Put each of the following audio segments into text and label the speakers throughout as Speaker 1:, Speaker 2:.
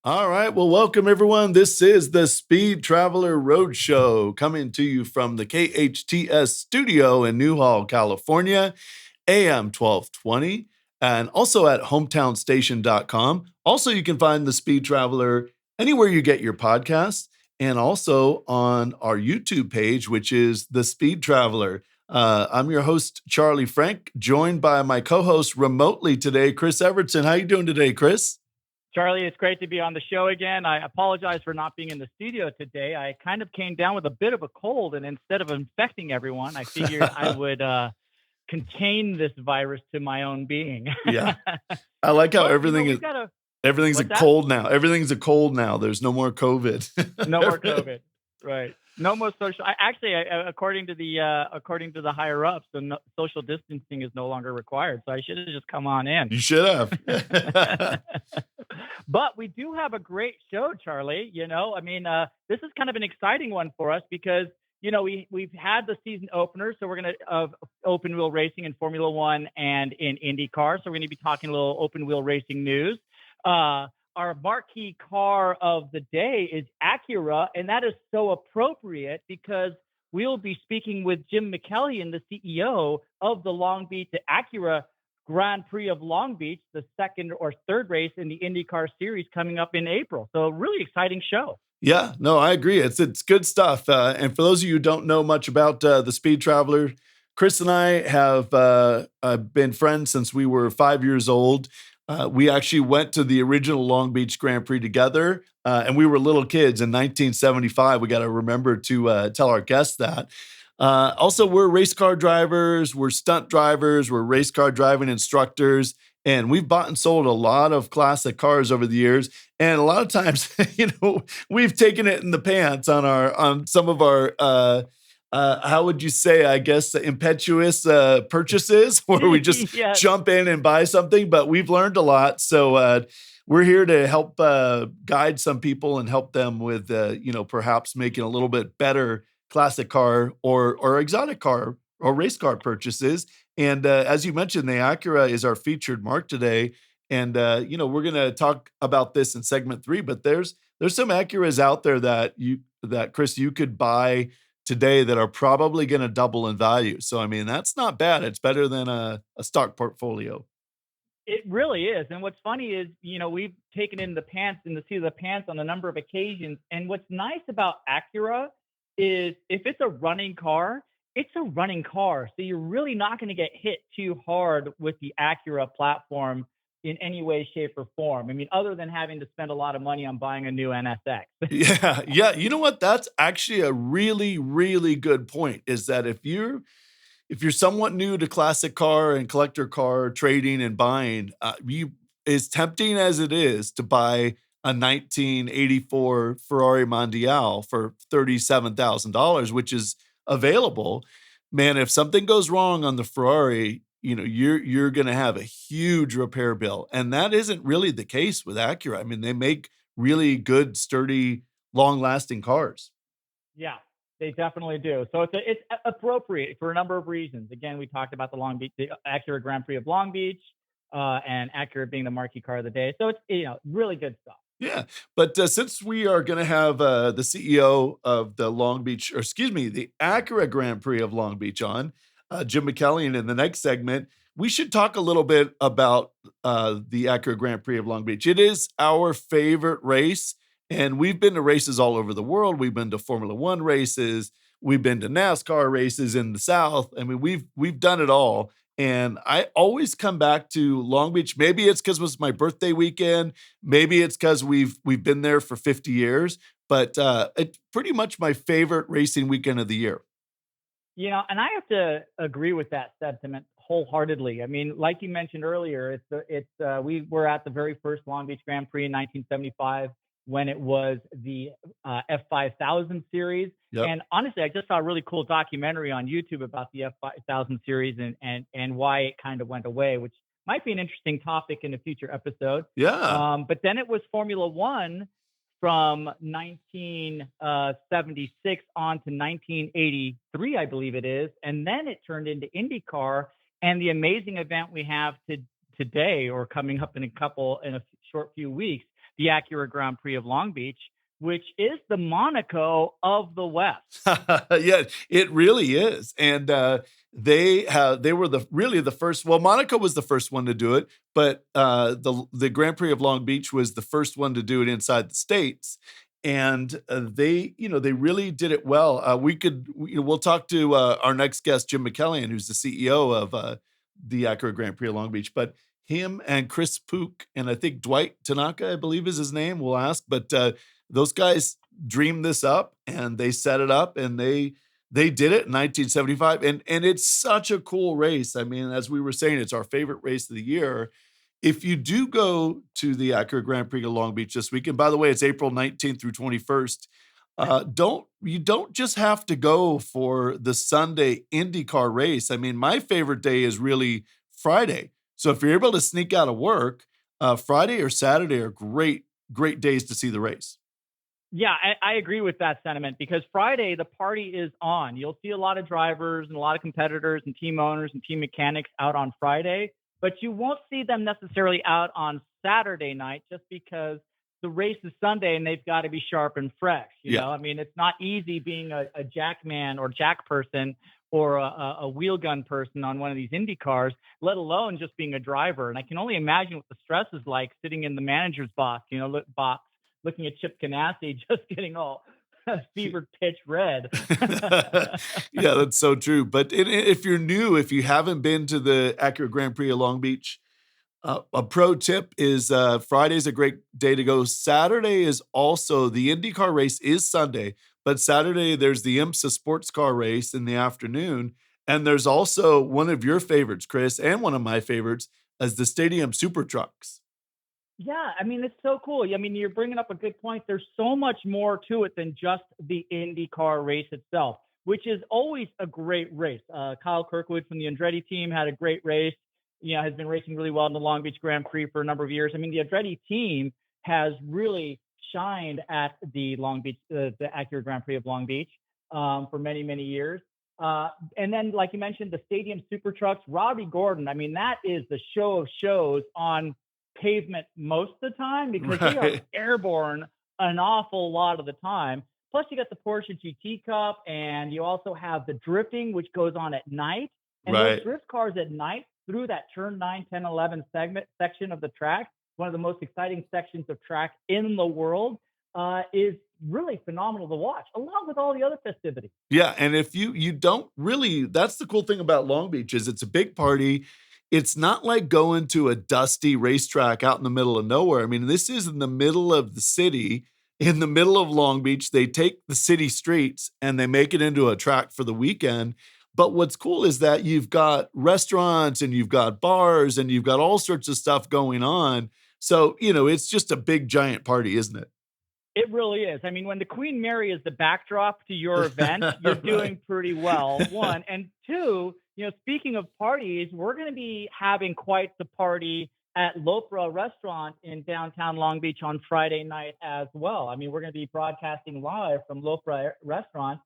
Speaker 1: All right. Well, welcome everyone. This is the Speed Traveler Roadshow coming to you from the KHTS studio in Newhall, California, AM 1220, and also at hometownstation.com. Also, you can find the Speed Traveler anywhere you get your podcasts and also on our YouTube page, which is the Speed Traveler. I'm your host, Charlie Frank, joined by my co-host remotely today, Chris Evertsen. How you doing today, Chris?
Speaker 2: Charlie, it's great to be on the show again. I apologize for not being in the studio today. I kind of came down with a bit of a cold, and instead of infecting everyone, I figured I would contain this virus to my own being.
Speaker 1: Yeah. I like how
Speaker 2: But,
Speaker 1: everything is everything's a
Speaker 2: what's that?
Speaker 1: cold now. Everything's a cold now. There's no more COVID.
Speaker 2: No more COVID. Right. No more social. According to the higher ups, social distancing is no longer required. So I should have just come on in.
Speaker 1: You should have.
Speaker 2: But we do have a great show, Charlie. This is kind of an exciting one for us because we've had the season opener, so we're gonna of open wheel racing in Formula One and in IndyCar. So we're gonna be talking a little open wheel racing news. Our marquee car of the day is Acura, and that is so appropriate because we'll be speaking with Jim Michaelian, the CEO of the Long Beach Acura Grand Prix of Long Beach, the second or third race in the IndyCar series coming up in April. So a really exciting show.
Speaker 1: Yeah, no, I agree. It's good stuff. And for those of you who don't know much about the Speed Traveler, Chris and I have been friends since we were 5 years old. We actually went to the original Long Beach Grand Prix together, and we were little kids in 1975. We got to remember to tell our guests that. Also, we're race car drivers, we're stunt drivers, we're race car driving instructors, and we've bought and sold a lot of classic cars over the years. And a lot of times, we've taken it in the pants on some of our how would you say, I guess, impetuous purchases where we just
Speaker 2: Yes.
Speaker 1: jump in and buy something, but we've learned a lot. So we're here to help guide some people and help them with, perhaps making a little bit better classic car or exotic car or race car purchases. And as you mentioned, the Acura is our featured mark today. And, we're going to talk about this in segment 3, but there's some Acuras out there that Chris, you could buy today that are probably going to double in value. So, I mean, that's not bad. It's better than a stock portfolio.
Speaker 2: It really is. And what's funny is, we've taken in the seat of the pants on a number of occasions. And what's nice about Acura is if it's a running car, it's a running car. So you're really not going to get hit too hard with the Acura platform in any way, shape, or form. I mean, other than having to spend a lot of money on buying a new NSX.
Speaker 1: Yeah. You know what? That's actually a really, really good point, is that if you're somewhat new to classic car and collector car trading and buying, as tempting as it is to buy a 1984 Ferrari Mondial for $37,000, which is available, man, if something goes wrong on the Ferrari, you're going to have a huge repair bill. And that isn't really the case with Acura. I mean, they make really good, sturdy, long-lasting cars.
Speaker 2: Yeah, they definitely do. So it's appropriate for a number of reasons. Again, we talked about the Acura Grand Prix of Long Beach, and Acura being the marquee car of the day. So it's really good stuff.
Speaker 1: Yeah, but since we are going to have the CEO of the the Acura Grand Prix of Long Beach on, Jim Michaelian, in the next segment, we should talk a little bit about the Acura Grand Prix of Long Beach. It is our favorite race, and we've been to races all over the world. We've been to Formula One races. We've been to NASCAR races in the South. I mean, we've done it all. And I always come back to Long Beach. Maybe it's because it was my birthday weekend. Maybe it's because we've been there for 50 years. But it's pretty much my favorite racing weekend of the year.
Speaker 2: And I have to agree with that sentiment wholeheartedly. I mean, like you mentioned earlier, we were at the very first Long Beach Grand Prix in 1975 when it was the F5000 series.
Speaker 1: Yep.
Speaker 2: And honestly, I just saw a really cool documentary on YouTube about the F5000 series and why it kind of went away, which might be an interesting topic in a future episode.
Speaker 1: Yeah.
Speaker 2: But then it was Formula One from 1976 on to 1983, I believe it is. And then it turned into IndyCar. And the amazing event we have today, or coming up in a short few weeks, the Acura Grand Prix of Long Beach, which is the Monaco of the West.
Speaker 1: Yeah, it really is. And they were really the first. Well, Monaco was the first one to do it, but the Grand Prix of Long Beach was the first one to do it inside the States. And they really did it well. We'll talk to our next guest, Jim Michaelian, who's the CEO of the Acura Grand Prix of Long Beach. But him and Chris Pook and I think Dwight Tanaka, I believe is his name. We'll ask, but those guys dreamed this up and they set it up and they did it in 1975 and it's such a cool race. I mean, as we were saying, it's our favorite race of the year. If you do go to the Acura Grand Prix of Long Beach this weekend, by the way, it's April 19th through 21st. Don't just have to go for the Sunday IndyCar race. I mean, my favorite day is really Friday. So if you're able to sneak out of work, Friday or Saturday are great days to see the race.
Speaker 2: Yeah, I agree with that sentiment because Friday, the party is on. You'll see a lot of drivers and a lot of competitors and team owners and team mechanics out on Friday, but you won't see them necessarily out on Saturday night just because the race is Sunday and they've got to be sharp and fresh. You know, I mean, it's not easy being a jack man or jack person or a wheel gun person on one of these Indy cars, let alone just being a driver. And I can only imagine what the stress is like sitting in the manager's box, looking at Chip Ganassi just getting all fever pitch red.
Speaker 1: Yeah, that's so true. But if you're new, if you haven't been to the Acura Grand Prix of Long Beach, a pro tip is Friday's a great day to go. Saturday is also the IndyCar race is Sunday, but Saturday there's the IMSA sports car race in the afternoon. And there's also one of your favorites, Chris, and one of my favorites as the Stadium Super Trucks.
Speaker 2: Yeah, I mean, it's so cool. I mean, you're bringing up a good point. There's so much more to it than just the IndyCar race itself, which is always a great race. Kyle Kirkwood from the Andretti team had a great race, has been racing really well in the Long Beach Grand Prix for a number of years. I mean, the Andretti team has really shined at the the Acura Grand Prix of Long Beach for many, many years. And then, like you mentioned, the Stadium Super Trucks, Robbie Gordon. I mean, that is the show of shows on pavement most of the time because they are airborne an awful lot of the time. Plus, you got the Porsche GT Cup, and you also have the drifting, which goes on at night. And those drift cars at night through that turn 9, 10, 11 section of the track, one of the most exciting sections of track in the world, is really phenomenal to watch, along with all the other festivities.
Speaker 1: Yeah, and if you don't really, that's the cool thing about Long Beach is it's a big party. It's not like going to a dusty racetrack out in the middle of nowhere. I mean, this is in the middle of the city, in the middle of Long Beach. They take the city streets and they make it into a track for the weekend. But what's cool is that you've got restaurants and you've got bars and you've got all sorts of stuff going on. So, it's just a big giant party, isn't it?
Speaker 2: It really is. I mean, when the Queen Mary is the backdrop to your event, you're doing pretty well, one. And two, speaking of parties, we're going to be having quite the party at Lopra Restaurant in downtown Long Beach on Friday night as well. I mean, we're going to be broadcasting live from Lopra Restaurant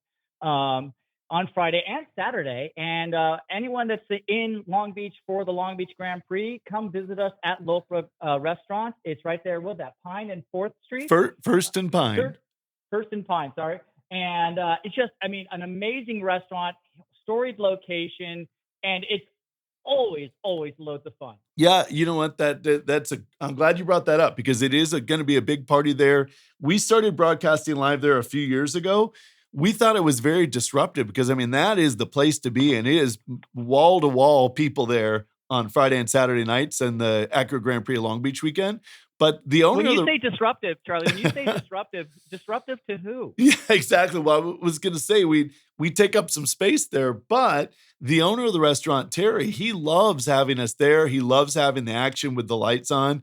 Speaker 2: on Friday and Saturday. And anyone that's in Long Beach for the Long Beach Grand Prix, come visit us at Lopra Restaurant. It's right there with that Pine and 4th Street.
Speaker 1: First and Pine.
Speaker 2: First and Pine, sorry. And it's just, I mean, an amazing restaurant, storied location, and it's always loads of fun.
Speaker 1: Yeah, you know what? I'm glad you brought that up because it is going to be a big party there. We started broadcasting live there a few years ago. We thought it was very disruptive because, I mean, that is the place to be, and it is wall-to-wall people there on Friday and Saturday nights and the Acura Grand Prix Long Beach weekend. But the owner
Speaker 2: when you say disruptive, Charlie, when you say disruptive to who?
Speaker 1: Yeah, exactly. Well, I was going to say we take up some space there, but the owner of the restaurant, Terry, he loves having us there. He loves having the action with the lights on.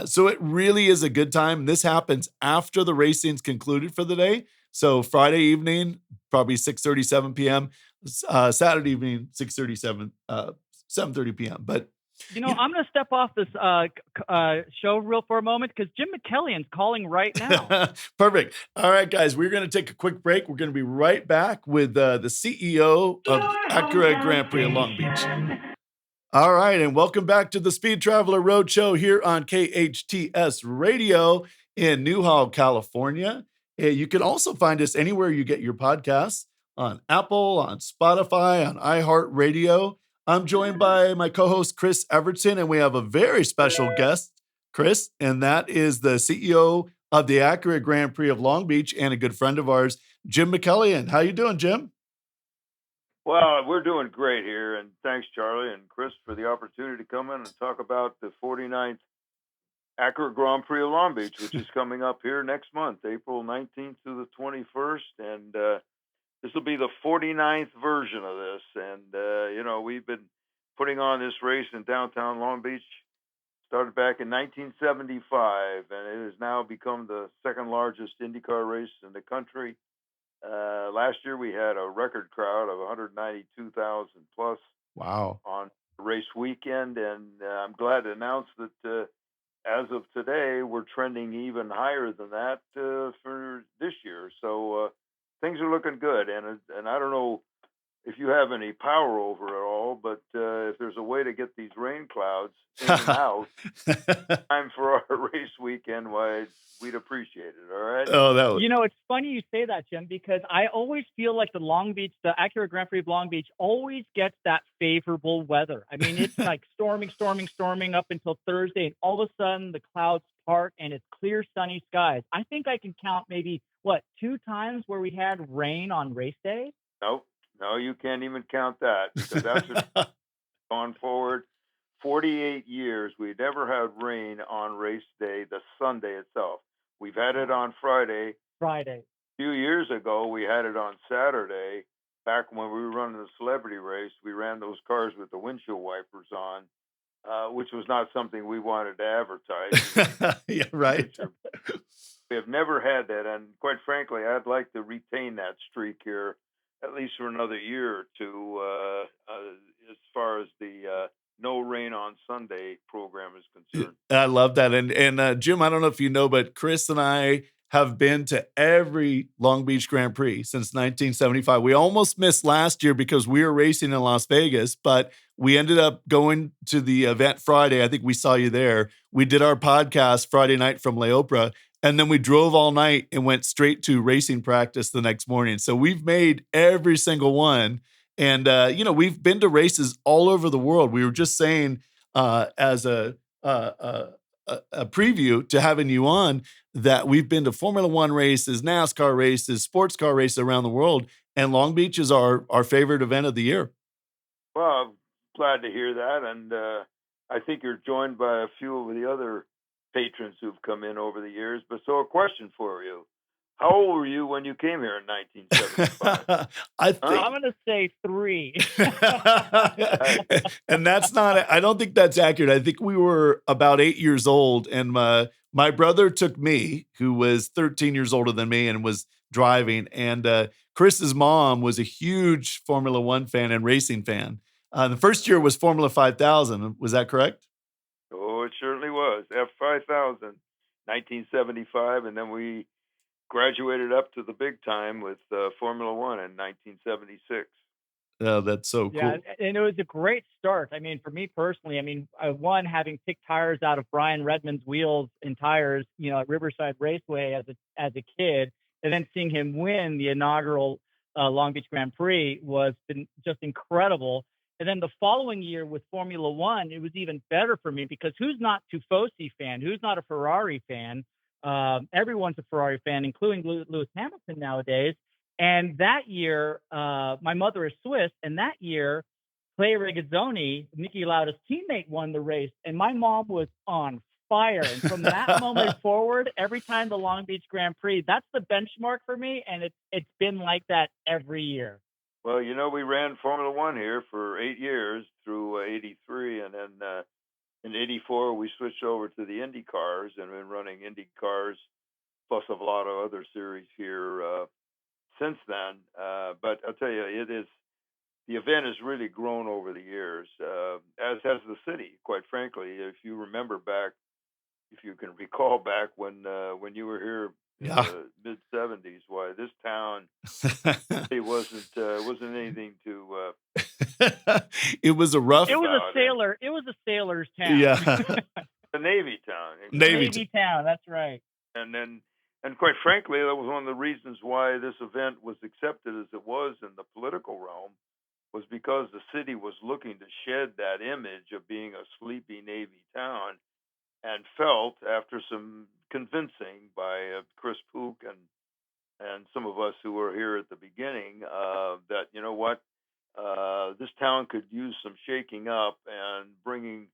Speaker 1: So it really is a good time. And this happens after the racing's concluded for the day. So Friday evening, probably 6:30, 7 p.m. Saturday evening, 6:30, 7:30 p.m. But
Speaker 2: I'm going to step off this show real for a moment because Jim Michaelian's calling right now.
Speaker 1: Perfect. All right, guys, we're going to take a quick break. We're going to be right back with the CEO of Acura Grand Prix of Long Beach. All right, and welcome back to the Speed Traveler Roadshow here on KHTS Radio. in Newhall, California. You can also find us anywhere you get your podcasts, on Apple, on Spotify, on iHeartRadio. I'm joined by my co-host, Chris Evertsen, and we have a very special guest, Chris, and that is the CEO of the Acura Grand Prix of Long Beach and a good friend of ours, Jim Michaelian. How you doing, Jim?
Speaker 3: Well, we're doing great here, and thanks, Charlie and Chris, for the opportunity to come in and talk about the 49th Acura Grand Prix of Long Beach, which is coming up here next month, April 19th through the 21st, and this will be the 49th version of this. And, we've been putting on this race in downtown Long Beach, started back in 1975, and it has now become the second largest IndyCar race in the country. Last year we had a record crowd of 192,000 plus
Speaker 1: Wow.
Speaker 3: on race weekend, and I'm glad to announce that as of today we're trending even higher than that for this year. So things are looking good, and I don't know if you have any power over it all, but if there's a way to get these rain clouds in and out time for our race weekend, why we'd appreciate it. All right.
Speaker 1: Oh, that was.
Speaker 2: It's funny you say that, Jim, because I always feel like the Acura Grand Prix of Long Beach always gets that favorable weather. I mean, it's like storming up until Thursday, and all of a sudden the clouds part and it's clear, sunny skies. I think I can count maybe, 2 times where we had rain on race day?
Speaker 3: No, you can't even count that, because that's gone forward 48 years. We never had rain on race day, the Sunday itself. We've had it on Friday. A few years ago, we had it on Saturday. Back when we were running the celebrity race, we ran those cars with the windshield wipers on, which was not something we wanted to advertise.
Speaker 1: Yeah, right.
Speaker 3: We have never had that, and quite frankly, I'd like to retain that streak here, at least for another year or two, as far as the no rain on Sunday program is concerned.
Speaker 1: I love that. And Jim, I don't know if you know, but Chris and I have been to every Long Beach Grand Prix since 1975. We almost missed last year because we were racing in Las Vegas, but we ended up going to the event Friday. I think we saw you there. We did our podcast Friday night from La Opera, and then we drove all night and went straight to racing practice the next morning. So we've made every single one. And, we've been to races all over the world. We were just saying as a preview to having you on that we've been to Formula One races, NASCAR races, sports car races around the world. And Long Beach is our favorite event of the year.
Speaker 3: Well, I'm glad to hear that. And I think you're joined by a few of the other patrons who've come in over the years. But so a question for you. How old were you when you came here in 1975?
Speaker 2: I'm going to say 3.
Speaker 1: And that's not, I don't think that's accurate. I think we were about 8 years old. And my brother took me, who was 13 years older than me and was driving. And Chris's mom was a huge Formula One fan and racing fan. The first year was Formula 5000. Was that correct?
Speaker 3: Oh, it certainly was. F5000, 1975. And then we graduated up to the big time with Formula One in 1976.
Speaker 1: Oh, that's so cool.
Speaker 2: Yeah, and it was a great start. I mean, for me personally, one, having picked tires out of Brian Redmond's wheels and tires, at Riverside Raceway as a kid, and then seeing him win the inaugural Long Beach Grand Prix was just incredible. And then the following year with Formula One, it was even better for me, because who's not a Tifosi fan? Who's not a Ferrari fan? Everyone's a Ferrari fan, including Lewis Hamilton nowadays. And that year, my mother is Swiss, and that year, Clay Regazzoni, Niki Lauda's teammate, won the race, and my mom was on fire. And from that moment forward, every time the Long Beach Grand Prix, that's the benchmark for me, and it's been like that every year.
Speaker 3: Well, we ran Formula One here for 8 years through 83, and then in 84 we switched over to the Indy cars and been running Indy cars plus a lot of other series here since then. But I'll tell you, the event has really grown over the years, as has the city, quite frankly. If you remember back, if you can recall back when you were here in the mid 70s, why this town it wasn't anything to
Speaker 1: it was a rough.
Speaker 2: It was a sailor's town.
Speaker 1: Yeah.
Speaker 3: a Navy town.
Speaker 1: Navy
Speaker 2: town. That's right.
Speaker 3: And quite frankly, that was one of the reasons why this event was accepted as it was in the political realm, was because the city was looking to shed that image of being a sleepy Navy town, and felt, after some convincing by Chris Pook and some of us who were here at the beginning, that, you know what, this town could use some shaking up, and bringing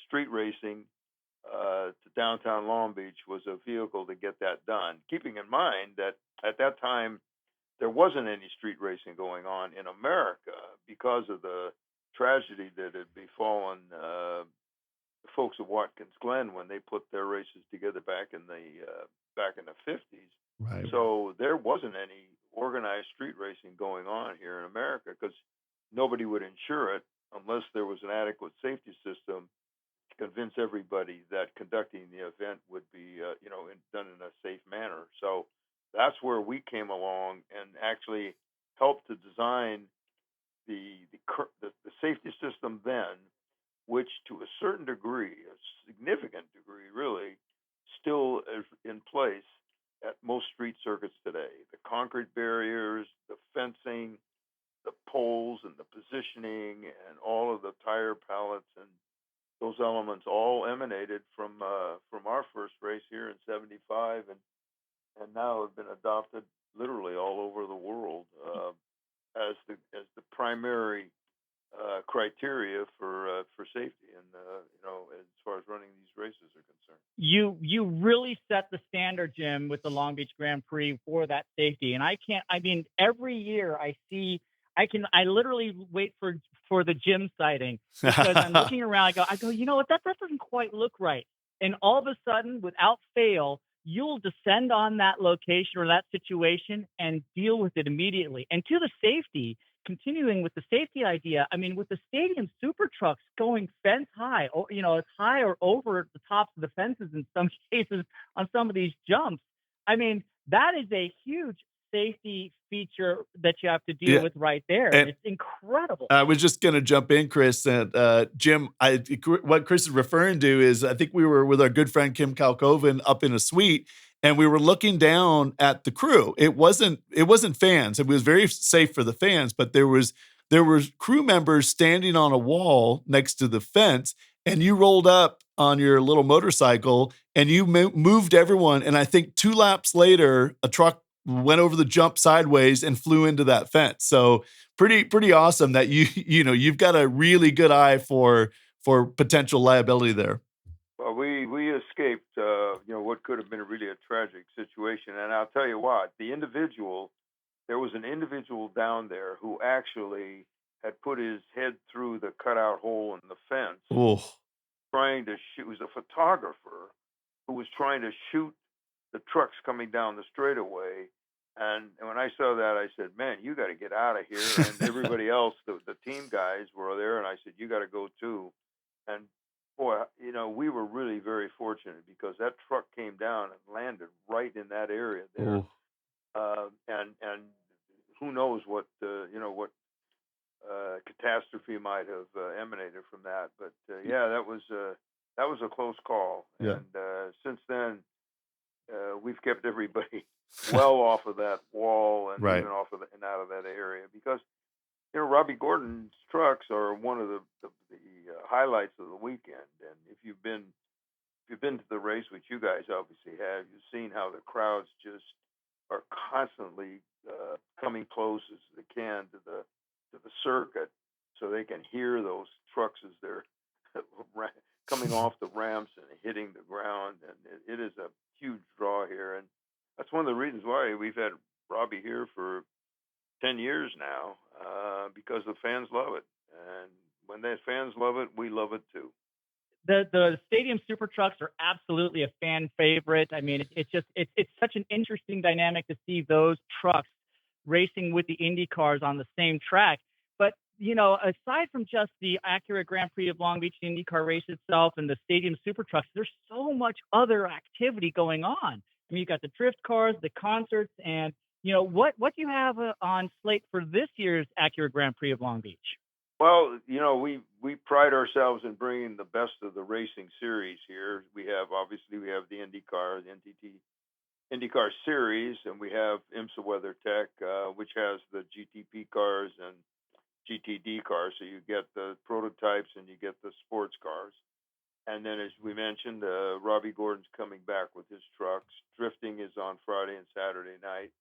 Speaker 3: street racing to downtown Long Beach was a vehicle to get that done. Keeping in mind that at that time there wasn't any street racing going on in America because of the tragedy that had befallen the folks of Watkins Glen when they put their races together back in the 50s.
Speaker 1: Right.
Speaker 3: So there wasn't any organized street racing going on here in America, because nobody would insure it unless there was an adequate safety system to convince everybody that conducting the event would be, done in a safe manner. So that's where we came along and actually helped to design the safety system then, which to a certain degree, a significant degree, really, still is in place at most street circuits today. The concrete barriers, the fencing, the poles, and the positioning, and all of the tire pallets, and those elements all emanated from our first race here in '75, and now have been adopted literally all over the world as the primary criteria for safety, and as far as running these races are concerned.
Speaker 2: You really set the standard, Jim, with the Long Beach Grand Prix for that safety. And I mean, every year I literally wait for the Jim sighting, because I'm looking around. I go, you know what? That doesn't quite look right. And all of a sudden, without fail, you'll descend on that location or that situation and deal with it immediately. And to the safety, continuing with the safety idea, I mean, with the stadium super trucks going fence high, or it's high or over the tops of the fences in some cases on some of these jumps. I mean, that is a huge safety feature that you have to deal with right there.
Speaker 1: And
Speaker 2: it's incredible.
Speaker 1: I was just going to jump in, Chris, and Jim. What Chris is referring to is, I think we were with our good friend Kim Kalkoven up in a suite, and we were looking down at the crew. It wasn't fans. It was very safe for the fans, but there were crew members standing on a wall next to the fence, and you rolled up on your little motorcycle and you moved everyone. And I think 2 laps later, a truck went over the jump sideways and flew into that fence. So pretty awesome that you've got a really good eye for potential liability there.
Speaker 3: Well, we escaped, what could have been really a tragic situation. And I'll tell you what, there was an individual down there who actually had put his head through the cutout hole in the fence, trying to shoot. He was a photographer who was trying to shoot the trucks coming down the straightaway. And when I saw that, I said, man, you got to get out of here. And everybody else, the team guys were there, and I said, you got to go too. And boy, we were really very fortunate, because that truck came down and landed right in that area there. And who knows what catastrophe might have emanated from that. But that was a close call.
Speaker 1: Yeah.
Speaker 3: And since then, we've kept everybody well off of that wall, and even off of and out of that area, because Robbie Gordon's trucks are one of the highlights of the weekend. And if you've been to the race, which you guys obviously have, you've seen how the crowds just are constantly coming close as they can to the circuit, so they can hear those trucks as they're coming off the ramps and hitting the ground. And it is a huge draw here, and that's one of the reasons why we've had Robbie here for 10 years now, because the fans love it. And when the fans love it, we love it too.
Speaker 2: The stadium super trucks are absolutely a fan favorite. I mean, it's such an interesting dynamic to see those trucks racing with the Indy cars on the same track. But aside from just the Acura Grand Prix of Long Beach IndyCar race itself and the stadium super trucks, there's so much other activity going on. I mean, you got the drift cars, the concerts, and what do you have on slate for this year's Acura Grand Prix of Long Beach?
Speaker 3: Well, we pride ourselves in bringing the best of the racing series here. We have the IndyCar, the NTT IndyCar series, and we have IMSA WeatherTech, which has the GTP cars and GTD cars. So you get the prototypes and you get the sports cars. And then, as we mentioned, Robbie Gordon's coming back with his trucks. Drifting is on Friday and Saturday night.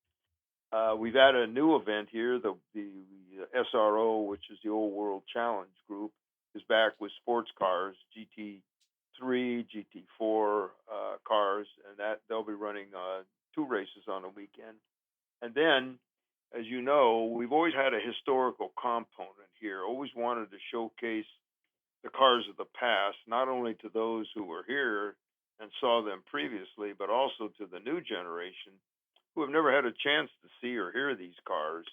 Speaker 3: We've added a new event here. The SRO, which is the Old World Challenge Group, is back with sports cars, GT3, GT4 cars, and that they'll be running two races on a weekend. And then, as you know, we've always had a historical component here. Always wanted to showcase the cars of the past, not only to those who were here and saw them previously, but also to the new generation who have never had a chance to see or hear these cars,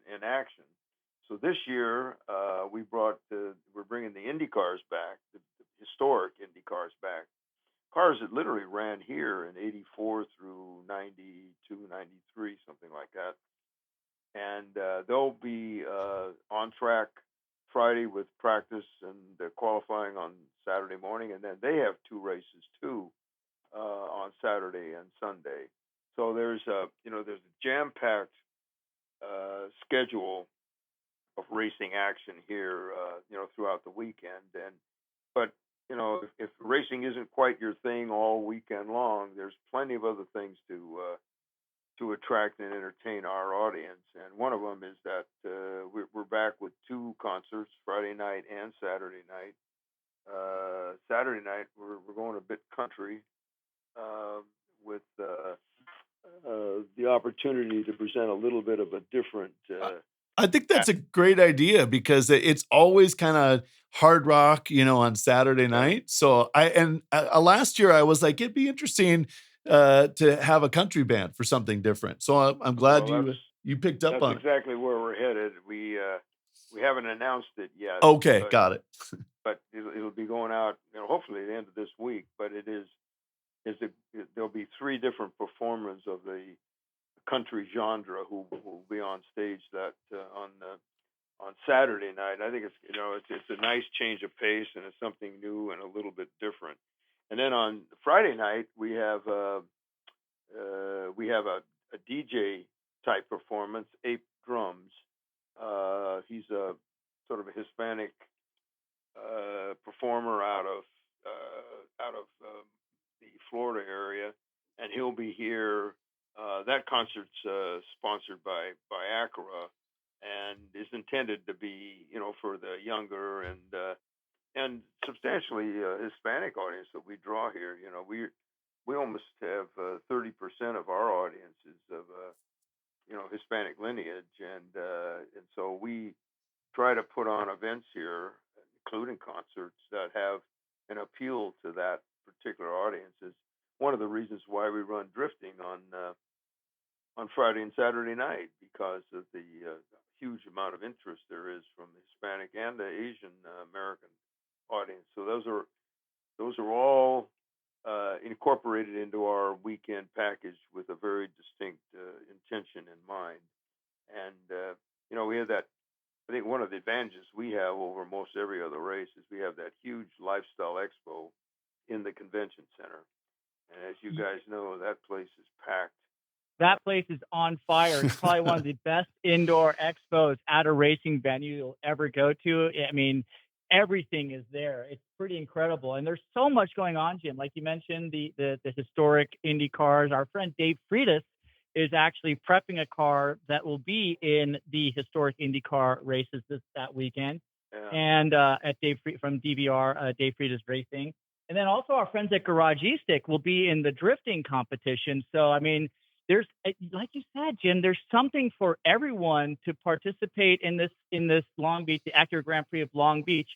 Speaker 3: in action. So this year, we're bringing the Indy cars back, the historic Indy cars back, cars that literally ran here in '84 through '92, '93, something like that, and they'll be on track Friday with practice and qualifying on Saturday morning, and then they have two races too on Saturday and Sunday. So there's a jam-packed schedule of racing action here, throughout the weekend. But if racing isn't quite your thing all weekend long, there's plenty of other things to attract and entertain our audience. And one of them is that we're back with two concerts, Friday night and Saturday night. Saturday night we're going a bit country with the opportunity to present a little bit of a different.
Speaker 1: I think that's a great idea because it's always kind of hard rock, on Saturday
Speaker 3: Yeah.
Speaker 1: night. So last year I was like, it'd be interesting to have a country band for something different. So I'm glad
Speaker 3: Well,
Speaker 1: you picked up
Speaker 3: that's
Speaker 1: on it.
Speaker 3: exactly where we're headed. We haven't announced it yet,
Speaker 1: Okay, got it.
Speaker 3: but it'll be going out, hopefully at the end of this week. But there'll be three different performers of the country genre who will be on stage that on Saturday night. I think it's a nice change of pace and it's something new and a little bit different. And then on Friday night we have a DJ type performance, Ape Drums. He's a sort of a Hispanic performer out of the Florida area, and he'll be here. That concert's sponsored by Acura, and is intended to be, for the younger and substantially Hispanic audience that we draw here. We almost have 30% of our audience is of Hispanic lineage, and so we try to put on events here, including concerts that have an appeal to that particular audience. Is one of the reasons why we run drifting on Friday and Saturday night, because of the huge amount of interest there is from the Hispanic and the Asian American audience. So those are all incorporated into our weekend package with a very distinct intention in mind. And we have that. I think one of the advantages we have over most every other race is we have that huge lifestyle expo in the convention center. And as you guys know, that place is packed.
Speaker 2: That place is on fire. It's probably one of the best indoor expos at a racing venue you'll ever go to. I mean, everything is there. It's pretty incredible. And there's so much going on, Jim. Like you mentioned, the historic Indy cars. Our friend Dave Freitas is actually prepping a car that will be in the historic IndyCar races that weekend.
Speaker 3: Yeah.
Speaker 2: And at from DVR, Dave Freitas Racing. And then also our friends at Garage E-Stick will be in the drifting competition. So, I mean, there's, like you said, Jim, there's something for everyone to participate in this Long Beach, the Acura Grand Prix of Long Beach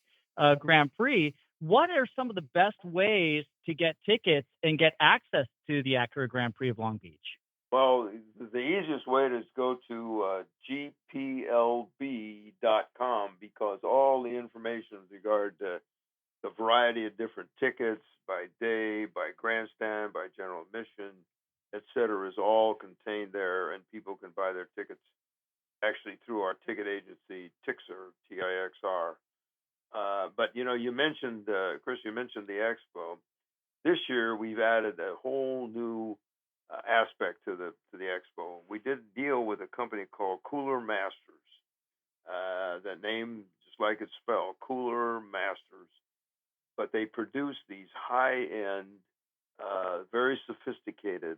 Speaker 2: Grand Prix. What are some of the best ways to get tickets and get access to the Acura Grand Prix of Long Beach?
Speaker 3: Well, the easiest way is go to gplb.com, because all the information with regard to the variety of different tickets by day, by grandstand, by general admission, etc., is all contained there, and people can buy their tickets actually through our ticket agency, Tixer, Tixr. But you mentioned Chris, you mentioned the expo. This year we've added a whole new aspect to the expo. We did deal with a company called Cooler Masters. That name, just like it's spelled, Cooler Masters. But they produce these high-end, very sophisticated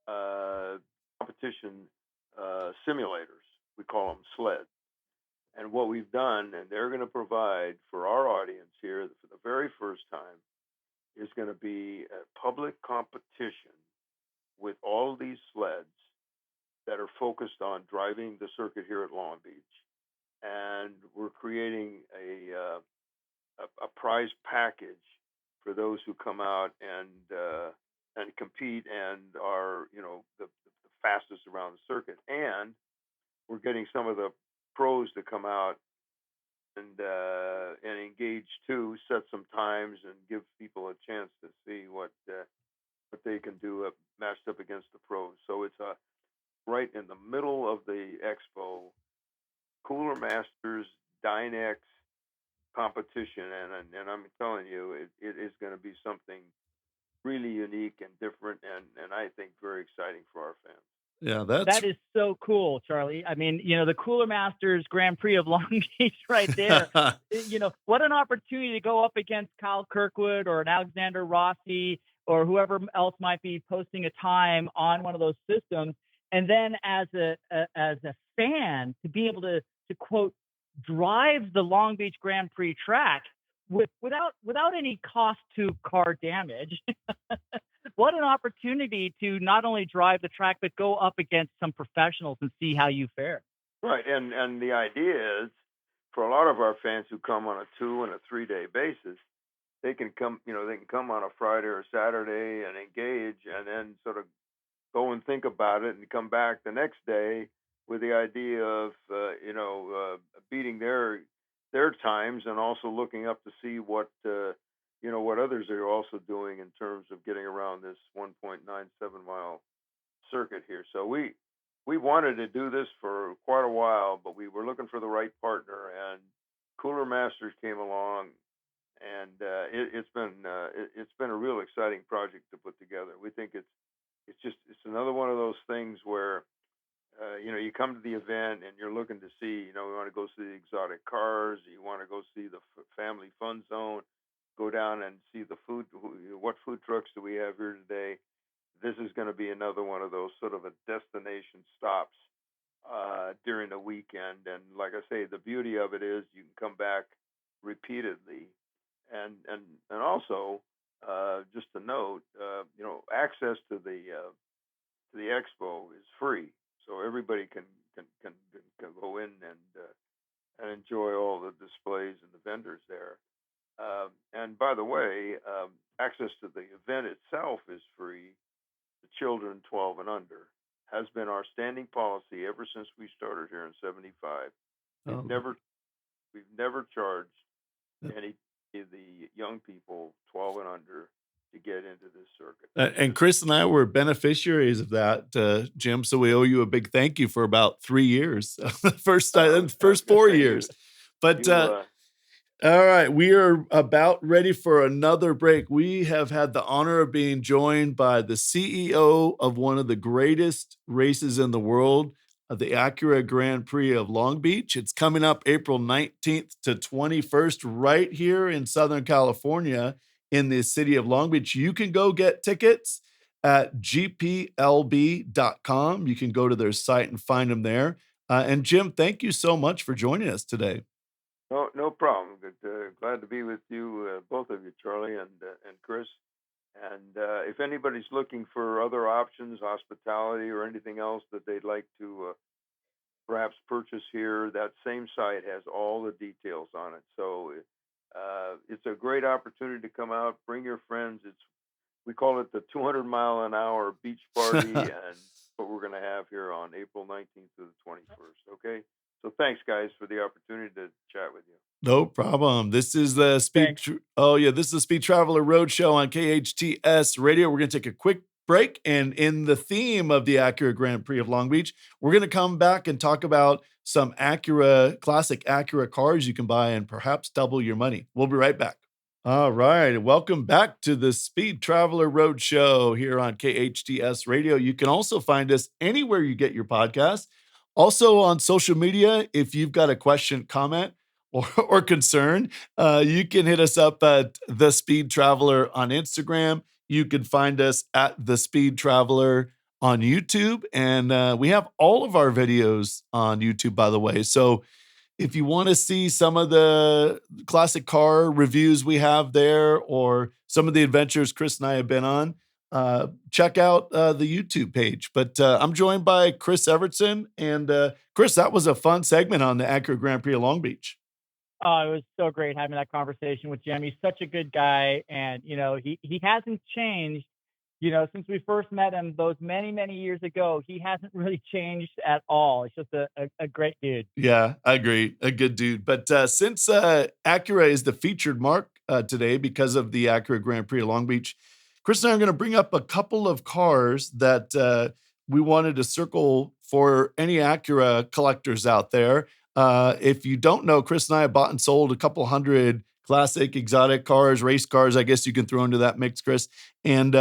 Speaker 3: competition simulators. We call them sleds. And what we've done, and they're going to provide for our audience here for the very first time, is going to be a public competition with all of these sleds that are focused on driving the circuit here at Long Beach. And we're creating a prize package for those who come out and compete and are the fastest around the circuit. And we're getting some of the pros to come out and engage too, set some times, and give people a chance to see what they can do matched up against the pros. So it's right in the middle of the expo, Cooler Masters Dynex competition, and I'm telling you, it is going to be something really unique and different, and I think very exciting for our fans.
Speaker 1: Yeah,
Speaker 2: That is so cool, Charlie. I mean, the Cooler Masters Grand Prix of Long Beach right there. What an opportunity to go up against Kyle Kirkwood or an Alexander Rossi or whoever else might be posting a time on one of those systems. And then as a fan, to be able to quote, drive the Long Beach Grand Prix track without any cost to car damage. What an opportunity to not only drive the track, but go up against some professionals and see how you fare.
Speaker 3: Right. And the idea is for a lot of our fans who come on a 2 and a 3 day basis, they can come on a Friday or Saturday and engage and then sort of go and think about it and come back the next day with the idea of, beating their times and also looking up to see what others are also doing in terms of getting around this 1.97 mile circuit here. So we wanted to do this for quite a while, but we were looking for the right partner, and Cooler Masters came along, and it's been a real exciting project to put together. We think it's another one of those things where you come to the event and you're looking to see, we want to go see the exotic cars, you want to go see the family fun zone, go down and see the food. What food trucks do we have here today? This is going to be another one of those sort of a destination stops during the weekend. And like I say, the beauty of it is you can come back repeatedly, and also just to note, access to the expo is free, so everybody can go in and enjoy all the displays and the vendors there. And by the way, access to the event itself is free to children 12 and under. Has been our standing policy ever since we started here in '75. We've never charged any of the young people 12 and under to get into this circuit.
Speaker 1: And Chris and I were beneficiaries of that, Jim. So we owe you a big thank you for about 3 years, first 4 years. But all right, we are about ready for another break. We have had the honor of being joined by the CEO of one of the greatest races in the world, the Acura Grand Prix of Long Beach. It's coming up April 19th to 21st right here in Southern California in the city of Long Beach. You can go get tickets at gplb.com. You can go to their site and find them there. And Jim, thank you so much for joining us today.
Speaker 3: No problem. Glad to be with you, both of you, Charlie and Chris. And if anybody's looking for other options, hospitality or anything else that they'd like to perhaps purchase here, that same site has all the details on it. So it's a great opportunity to come out, bring your friends. We call it the 200-mile-an-hour beach party, and what we're going to have here on April 19th to the 21st. Okay. So thanks, guys, for the opportunity to chat with you.
Speaker 1: No problem. This is the Speed. This is the Speed Traveler Roadshow on KHTS Radio. We're going to take a quick break. And in the theme of the Acura Grand Prix of Long Beach, we're going to come back and talk about some classic Acura cars you can buy and perhaps double your money. We'll be right back. All right. Welcome back to the Speed Traveler Road Show here on KHTS Radio. You can also find us anywhere you get your podcast. Also on social media, if you've got a question, comment, or concern, you can hit us up at The Speed Traveler on Instagram. You can find us at The Speed Traveler on YouTube. And we have all of our videos on YouTube, by the way. So if you want to see some of the classic car reviews we have there, or some of the adventures Chris and I have been on, check out the YouTube page. But I'm joined by Chris Evertsen. And Chris, that was a fun segment on the Acura Grand Prix of Long Beach.
Speaker 2: Oh, it was so great having that conversation with Jim. He's such a good guy. And, he hasn't changed, since we first met him those many, many years ago. He hasn't really changed at all. It's just a great dude.
Speaker 1: Yeah, I agree. A good dude. But since Acura is the featured mark today because of the Acura Grand Prix of Long Beach, Chris and I are going to bring up a couple of cars that we wanted to circle for any Acura collectors out there. If you don't know, Chris and I have bought and sold a couple hundred classic exotic cars, race cars, I guess you can throw into that mix, Chris. And,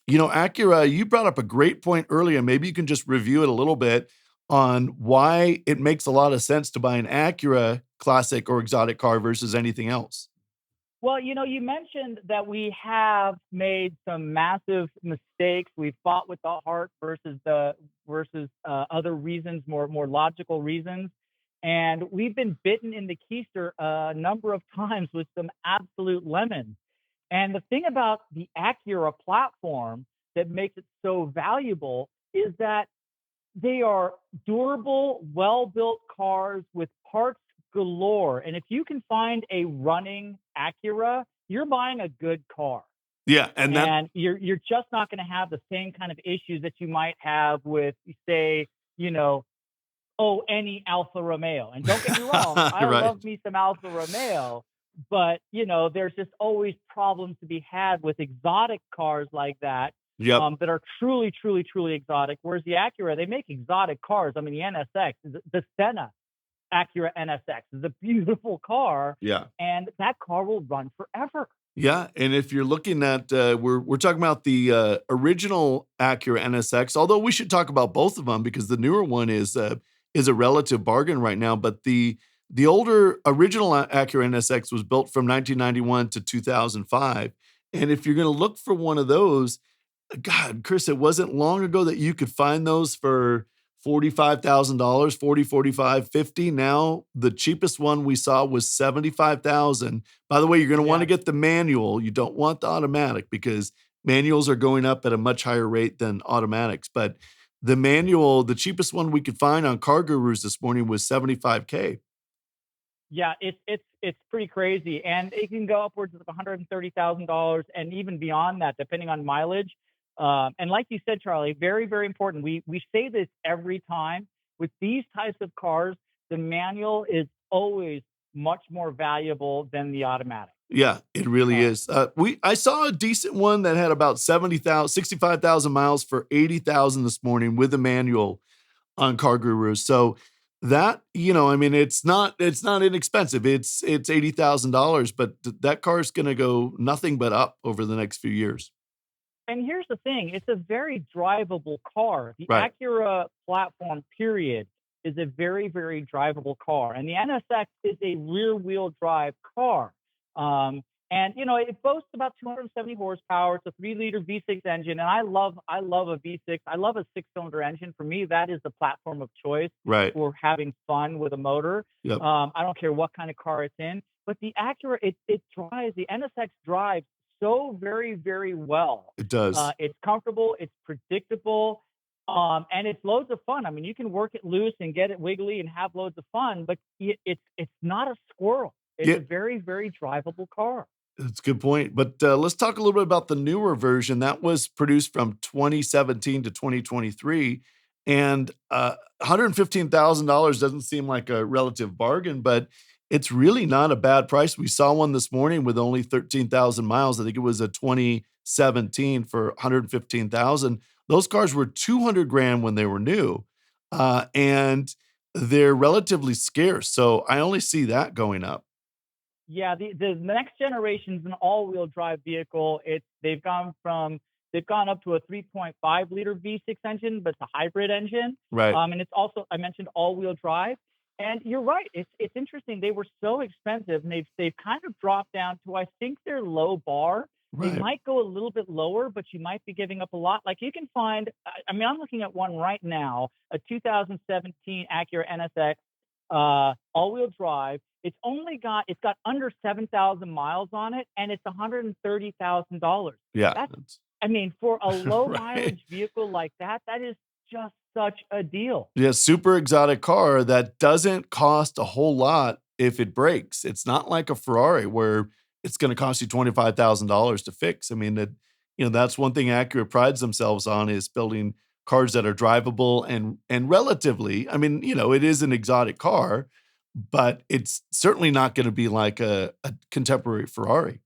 Speaker 1: Acura, you brought up a great point earlier. Maybe you can just review it a little bit on why it makes a lot of sense to buy an Acura classic or exotic car versus anything else.
Speaker 2: Well, you mentioned that we have made some massive mistakes. We've fought with the heart versus other reasons, more logical reasons. And we've been bitten in the keister a number of times with some absolute lemons. And the thing about the Acura platform that makes it so valuable is that they are durable, well-built cars with parts galore. And if you can find a running Acura, you're buying a good car.
Speaker 1: Yeah,
Speaker 2: and you're just not going to have the same kind of issues that you might have with, say, any Alfa Romeo. And don't get me wrong, I
Speaker 1: right.
Speaker 2: love me some Alfa Romeo, but there's just always problems to be had with exotic cars like that.
Speaker 1: Yep.
Speaker 2: That are truly, truly, truly exotic. Whereas the Acura, they make exotic cars. I mean, the NSX, the Senna Acura NSX is a beautiful car.
Speaker 1: Yeah.
Speaker 2: And that car will run forever.
Speaker 1: Yeah, and if you're looking at, we're talking about the original Acura NSX, although we should talk about both of them because the newer one is a relative bargain right now. But the older original Acura NSX was built from 1991 to 2005, and if you're going to look for one of those, God, Chris, it wasn't long ago that you could find those for $45,000, 40, 45, 50. Now, the cheapest one we saw was $75,000. By the way, you're going to want to get the manual. You don't want the automatic because manuals are going up at a much higher rate than automatics. But the manual, the cheapest one we could find on Car Gurus this morning was $75K.
Speaker 2: Yeah, it's pretty crazy. And it can go upwards of $130,000 and even beyond that, depending on mileage. And like you said, Charlie, very, very important. We say this every time. With these types of cars, the manual is always much more valuable than the automatic.
Speaker 1: Yeah, it really is. I saw a decent one that had about 65,000 miles for $80,000 this morning with a manual on Car Gurus. So that, it's not inexpensive. It's $80,000, but that car is going to go nothing but up over the next few years.
Speaker 2: And here's the thing. It's a very drivable car. The
Speaker 1: right.
Speaker 2: Acura platform, period, is a very, very drivable car. And the NSX is a rear-wheel drive car. It boasts about 270 horsepower. It's a 3-liter V6 engine. And I love a V6. I love a 6-cylinder engine. For me, that is the platform of choice for having fun with a motor.
Speaker 1: Yep.
Speaker 2: I don't care what kind of car it's in. But the Acura, it drives, the NSX drives so very, very well.
Speaker 1: It does.
Speaker 2: It's comfortable. It's predictable. And it's loads of fun. I mean, you can work it loose and get it wiggly and have loads of fun, but it's not a squirrel. It's a very, very drivable car.
Speaker 1: That's a good point. But let's talk a little bit about the newer version. That was produced from 2017 to 2023. And $115,000 doesn't seem like a relative bargain, but it's really not a bad price. We saw one this morning with only 13,000 miles. I think it was a 2017 for 115,000. Those cars were 200 grand when they were new. And they're relatively scarce. So I only see that going up.
Speaker 2: Yeah, the next generation is an all-wheel drive vehicle. They've gone up to a 3.5 liter V6 engine, but it's a hybrid engine.
Speaker 1: Right.
Speaker 2: And it's also, I mentioned, all-wheel drive. And you're right. It's interesting. They were so expensive, and they've kind of dropped down to, I think, their low bar. They
Speaker 1: Right.
Speaker 2: might go a little bit lower, but you might be giving up a lot. Like you can find, I mean, I'm looking at one right now, a 2017 Acura NSX all-wheel drive. It's got under 7,000 miles on it, and it's $130,000.
Speaker 1: Yeah.
Speaker 2: I mean, for a low
Speaker 1: Right.
Speaker 2: mileage vehicle like that is just such a deal.
Speaker 1: Yeah, super exotic car that doesn't cost a whole lot if it breaks. It's not like a Ferrari where it's going to cost you $25,000 to fix. I mean, that's one thing Acura prides themselves on is building cars that are drivable and relatively. I mean, it is an exotic car, but it's certainly not going to be like a contemporary Ferrari.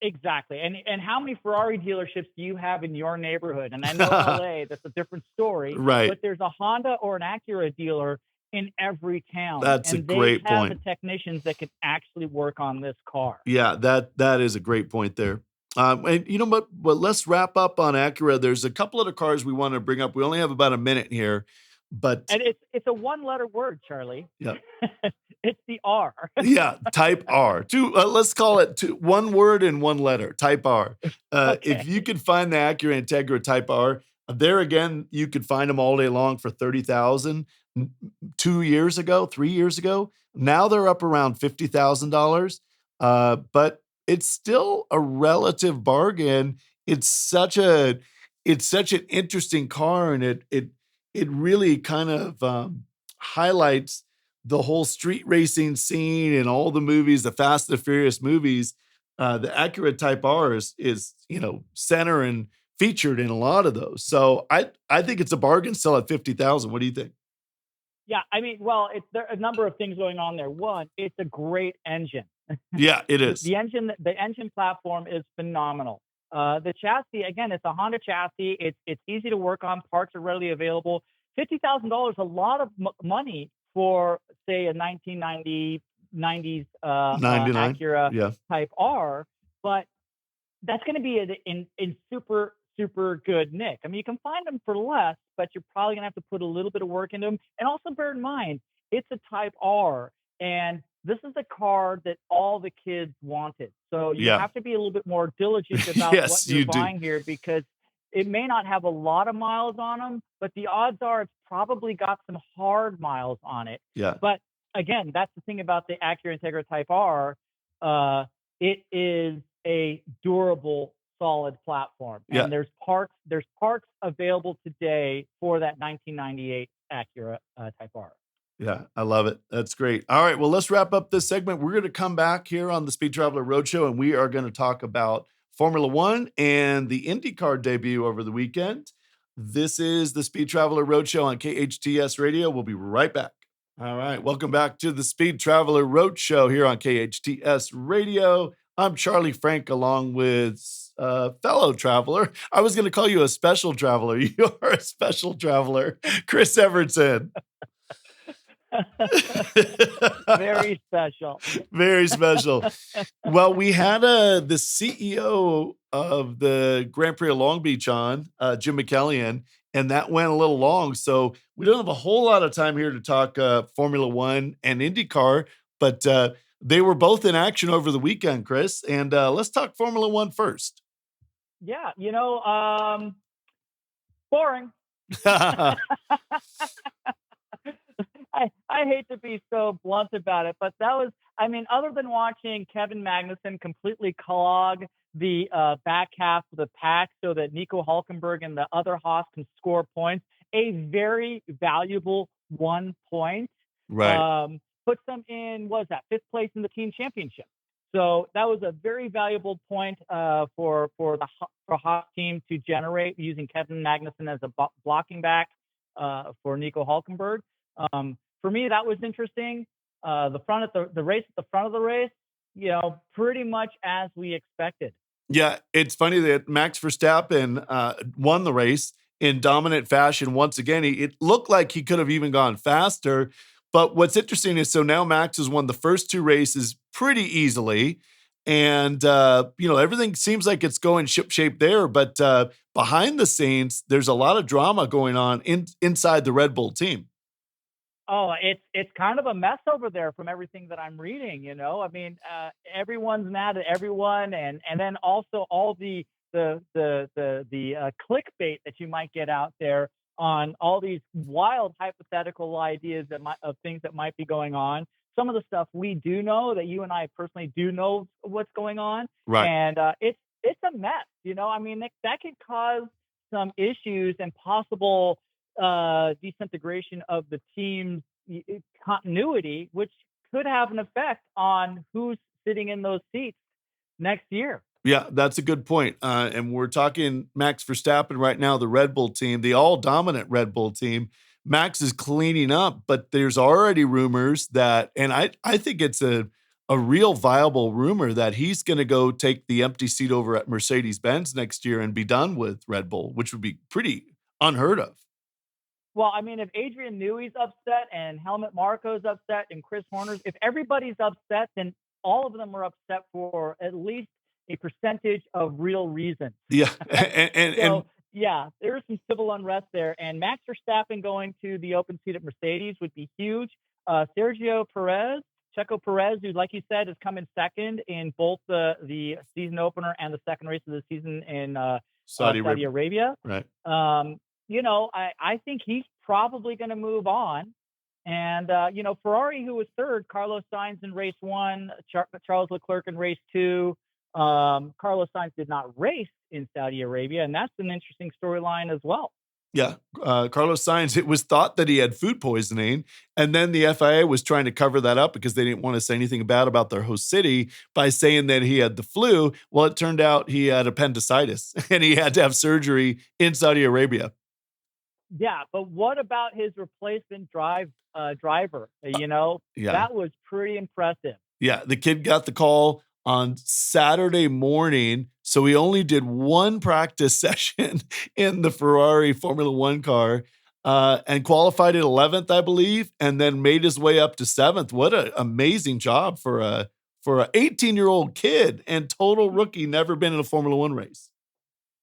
Speaker 2: Exactly. And how many Ferrari dealerships do you have in your neighborhood? And I know LA, that's a different story.
Speaker 1: Right.
Speaker 2: But there's a Honda or an Acura dealer in every town.
Speaker 1: That's a
Speaker 2: and
Speaker 1: great
Speaker 2: they have
Speaker 1: point.
Speaker 2: the technicians that can actually work on this car.
Speaker 1: Yeah, that is a great point there. And you know what? But let's wrap up on Acura. There's a couple other cars we want to bring up. We only have about a minute here, but
Speaker 2: And it's a one-letter word, Charlie.
Speaker 1: yeah,
Speaker 2: It's the R.
Speaker 1: yeah, Type R. Let's call it one word and one letter. Type R.
Speaker 2: Okay.
Speaker 1: If you could find the Acura Integra Type R, there again, you could find them all day long for 30,000. 2 years ago, 3 years ago, now they're up around $50,000. But it's still a relative bargain. It's such an interesting car, and it really kind of highlights the whole street racing scene and all the movies, the Fast and the Furious movies. The Acura Type R is center and featured in a lot of those. So I think it's a bargain still at 50,000. What do you think?
Speaker 2: Yeah, I mean, well, there are a number of things going on there. One, it's a great engine.
Speaker 1: Yeah, it is.
Speaker 2: The engine platform is phenomenal. The chassis, again, it's a Honda chassis. It's easy to work on. Parts are readily available. $50,000, a lot of money for, say, a 1990s
Speaker 1: 99.
Speaker 2: Acura
Speaker 1: Yeah.
Speaker 2: Type R, but that's going to be in super, super good nick. I mean, you can find them for less, but you're probably going to have to put a little bit of work into them. And also bear in mind, it's a Type R, and this is a car that all the kids wanted. So you have to be a little bit more diligent about
Speaker 1: Yes,
Speaker 2: what you're
Speaker 1: you do.
Speaker 2: buying here, because it may not have a lot of miles on them, but the odds are it's probably got some hard miles on it.
Speaker 1: Yeah.
Speaker 2: But again, that's the thing about the Acura Integra Type R. It is a durable, solid platform, and
Speaker 1: Yeah.
Speaker 2: there's parts available today for that 1998 Acura Type R.
Speaker 1: Yeah, I love it. That's great. All right, well, let's wrap up this segment. We're going to come back here on the Speed Traveler Roadshow, and we are going to talk about Formula One and the IndyCar debut over the weekend. This is the Speed Traveler Roadshow on KHTS Radio. We'll be right back. All right, welcome back to the Speed Traveler Roadshow here on KHTS Radio. I'm Charlie Frank, along with fellow traveler. I was going to call you a special traveler. You are a special traveler, Chris Evertsen.
Speaker 2: Very special.
Speaker 1: Very special. Well, we had the CEO of the Grand Prix of Long Beach on, Jim Michaelian, and that went a little long. So we don't have a whole lot of time here to talk Formula One and IndyCar, but they were both in action over the weekend, Chris. And let's talk Formula One first.
Speaker 2: Yeah, boring. I hate to be so blunt about it, but that was, I mean, other than watching Kevin Magnussen completely clog the back half of the pack so that Nico Hulkenberg and the other Haas can score points, a very valuable 1 point.
Speaker 1: Right.
Speaker 2: Puts them in, what was that, 5th place in the team championship. So that was a very valuable point for Haas team to generate, using Kevin Magnussen as a blocking back for Nico Hulkenberg. For me, that was interesting. The race at the front of the race, pretty much as we expected.
Speaker 1: Yeah, it's funny that Max Verstappen won the race in dominant fashion once again. It looked like he could have even gone faster. But what's interesting is so now Max has won the first two races pretty easily. And, everything seems like it's going shipshape there. But behind the scenes, there's a lot of drama going on inside the Red Bull team.
Speaker 2: Oh, it's kind of a mess over there from everything that I'm reading. I mean, everyone's mad at everyone, and then also all the clickbait that you might get out there on all these wild hypothetical ideas of things that might be going on. Some of the stuff we do know that you and I personally do know what's going on,
Speaker 1: Right.
Speaker 2: and it's a mess. I mean, that could cause some issues and possible disintegration of the team's continuity, which could have an effect on who's sitting in those seats next year.
Speaker 1: Yeah, that's a good point. And we're talking Max Verstappen right now, the Red Bull team, the all dominant Red Bull team. Max is cleaning up, but there's already rumors that, and I think it's a real viable rumor that he's going to go take the empty seat over at Mercedes Benz next year and be done with Red Bull, which would be pretty unheard of.
Speaker 2: Well, I mean, if Adrian Newey's upset and Helmut Marko's upset and Chris Horner's, if everybody's upset, then all of them are upset for at least a percentage of real reasons.
Speaker 1: Yeah.
Speaker 2: Yeah, there's some civil unrest there. And Max Verstappen going to the open seat at Mercedes would be huge. Checo Perez, who, like you said, is coming second in both the season opener and the second race of the season in Saudi Arabia.
Speaker 1: Right.
Speaker 2: I think he's probably going to move on. And, Ferrari, who was third, Carlos Sainz in race one, Charles Leclerc in race two. Carlos Sainz did not race in Saudi Arabia, and that's an interesting storyline as well.
Speaker 1: Yeah, Carlos Sainz, it was thought that he had food poisoning, and then the FIA was trying to cover that up because they didn't want to say anything bad about their host city by saying that he had the flu. Well, it turned out he had appendicitis, and he had to have surgery in Saudi Arabia.
Speaker 2: Yeah, but what about his replacement driver?
Speaker 1: Yeah.
Speaker 2: That was pretty impressive.
Speaker 1: Yeah, the kid got the call on Saturday morning, so he only did one practice session in the Ferrari Formula One car and qualified at 11th, I believe, and then made his way up to 7th. What an amazing job for a 18-year-old kid and total rookie, never been in a Formula One race.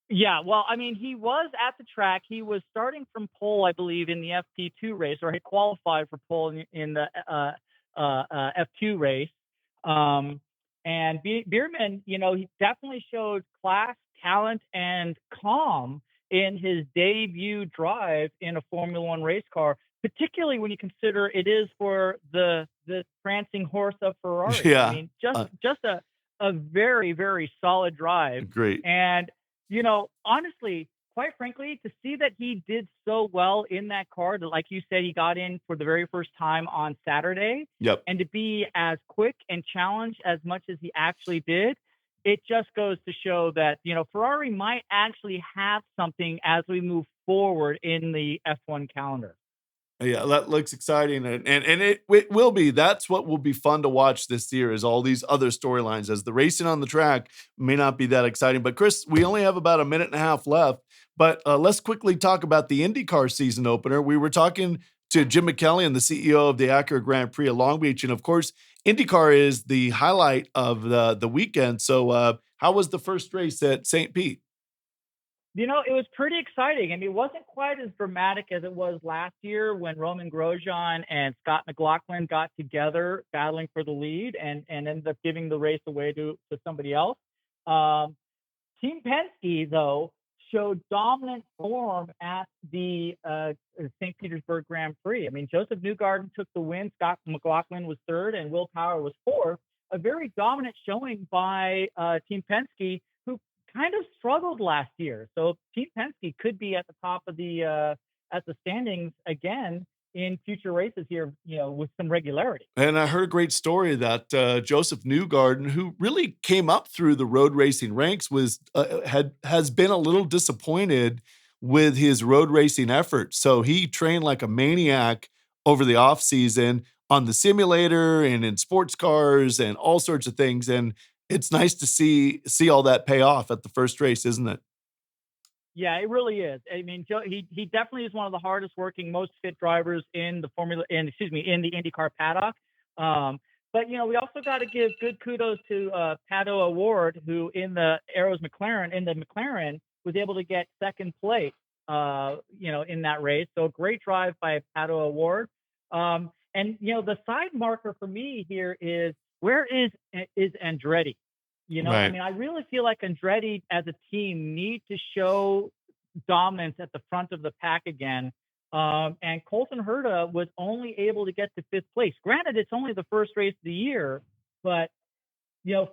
Speaker 2: Yeah, well, I mean, he was at the track. He was starting from pole, I believe, in the FP2 race, or he qualified for pole in the F2 race. And Bierman, he definitely showed class, talent, and calm in his debut drive in a Formula One race car, particularly when you consider it is for the prancing horse of Ferrari.
Speaker 1: Yeah.
Speaker 2: I mean, just a very, very solid drive.
Speaker 1: Great.
Speaker 2: And honestly, quite frankly, to see that he did so well in that car, that, like you said, he got in for the very first time on Saturday.
Speaker 1: Yep.
Speaker 2: And to be as quick and challenged as much as he actually did, it just goes to show that, Ferrari might actually have something as we move forward in the F1 calendar.
Speaker 1: Yeah, that looks exciting, and it will be. That's what will be fun to watch this year is all these other storylines, as the racing on the track may not be that exciting. But Chris, we only have about a minute and a half left, but let's quickly talk about the IndyCar season opener. We were talking to Jim Michaelian, the CEO of the Acura Grand Prix of Long Beach, and of course, IndyCar is the highlight of the weekend. So how was the first race at St. Pete?
Speaker 2: It was pretty exciting. I mean, it wasn't quite as dramatic as it was last year when Roman Grosjean and Scott McLaughlin got together battling for the lead and ended up giving the race away to somebody else. Team Penske, though, showed dominant form at the St. Petersburg Grand Prix. I mean, Joseph Newgarden took the win. Scott McLaughlin was third, and Will Power was fourth. A very dominant showing by Team Penske, who kind of struggled last year. So Team Penske could be at the top of the standings again in future races here, with some regularity.
Speaker 1: And I heard a great story that Joseph Newgarden, who really came up through the road racing ranks, has been a little disappointed with his road racing efforts. So he trained like a maniac over the off season, on the simulator and in sports cars and all sorts of things. And it's nice to see all that pay off at the first race, isn't it?
Speaker 2: Yeah, it really is. I mean, Joe, he definitely is one of the hardest working, most fit drivers in the in the IndyCar paddock. But we also got to give good kudos to Pato Award, who in the McLaren was able to get second place. In that race. So great drive by Pato Award. And the side marker for me here is where is Andretti? I
Speaker 1: Right.
Speaker 2: mean, I really feel like Andretti as a team need to show dominance at the front of the pack again. And Colton Herta was only able to get to fifth place. Granted, it's only the first race of the year, but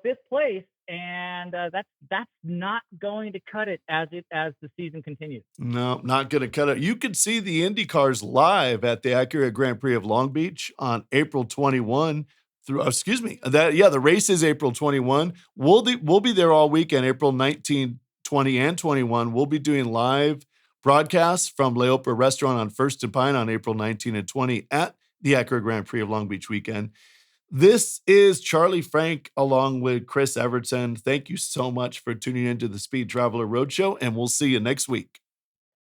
Speaker 2: fifth place, and that's not going to cut it as the season continues.
Speaker 1: No, not going to cut it. You could see the Indy cars live at the Acura Grand Prix of Long Beach on April 21 through, excuse me, the race is April 21. We'll be there all weekend, April 19, 20, and 21. We'll be doing live broadcasts from Leopa Restaurant on First and Pine on April 19 and 20 at the Acura Grand Prix of Long Beach weekend. This is Charlie Frank along with Chris Evertsen. Thank you so much for tuning into the Speed Traveler Roadshow, and we'll see you next week.